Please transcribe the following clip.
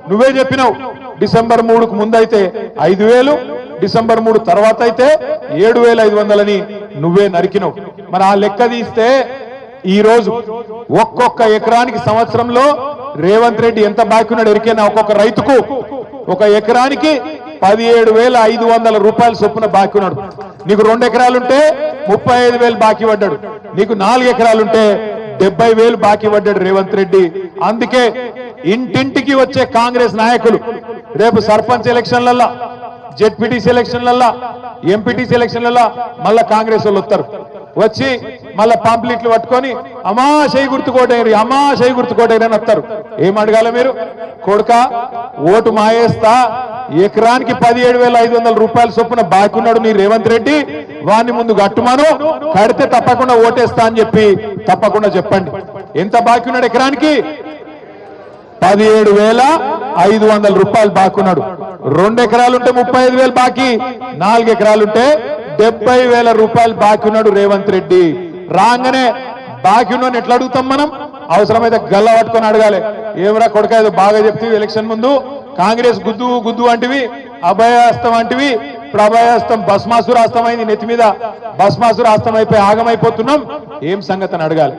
నువ్వే చెప్పినావు డిసెంబర్ 3కు ముందైతే 5,000, డిసెంబర్ 3 తర్వాత అయితే 7,500 నువ్వే నరికినావు. మరి ఆ లెక్క తీస్తే ఈ రోజు ఒక్కొక్క ఎకరానికి సంవత్సరంలో రేవంత్ రెడ్డి ఎంత బాకీ ఉన్నాడు ఎరికేనా? ఒక్కొక్క రైతుకు ఒక ఎకరానికి 17,500 రూపాయల చొప్పున బాకీ ఉన్నాడు. నీకు 2 ఎకరాలుంటే 35,000 బాకీ పడ్డాడు. నీకు 4 ఎకరాలుంటే 70,000 బాకీ పడ్డాడు రేవంత్ రెడ్డి. అందుకే ఇంటింటికి వచ్చే కాంగ్రెస్ నాయకులు రేపు సర్పంచ్ ఎలక్షన్లల్లా, జెడ్పీటీసీ ఎలక్షన్లల్లా, ఎంపీటీసీ ఎలక్షన్లల్లా మళ్ళా కాంగ్రెస్ వాళ్ళు వస్తారు. వచ్చి మళ్ళా పాంప్లెట్లు పట్టుకొని అమ్మా చేయి గుర్తుకోటేరి, అమ్మా చేయి గుర్తుకోటేరి అని వస్తారు. ఏం అడగాల మీరు? కొడుక ఓటు మాయేస్తా, ఎకరానికి 17,500 రూపాయల చొప్పున బాకీ ఉన్నాడు నీ రేవంత్ రెడ్డి, వాడిని ముందు కట్టుమాను, కడితే తప్పకుండా ఓటేస్తా అని చెప్పి తప్పకుండా చెప్పండి. ఎంత బాకీ ఉన్నాడు ఎకరానికి? 17,500 రూపాయలు బాకీ ఉన్నాడు. 2 ఎకరాలుంటే 35,000 బాకీ, 4 ఎకరాలుంటే 70,000 రూపాయలు బాకీ ఉన్నాడు రేవంత్ రెడ్డి. రాగానే బాకీ ఉన్నాను ఎట్లా అడుగుతాం మనం? అవసరమైతే గల్ల పట్టుకొని అడగాలి. ఏమరా కొడుక ఏదో బాగా చెప్తే ఎలక్షన్ ముందు కాంగ్రెస్ గుద్దు గుద్దు అంటివి, అభయాస్తం అంటివి, ఇప్పుడు అభయాస్తం భస్మాసురాస్తం అయింది, నెత్తి మీద భస్మాసురాస్తం అయిపోయి ఆగమైపోతున్నాం, ఏం సంగతి అని అడగాలి.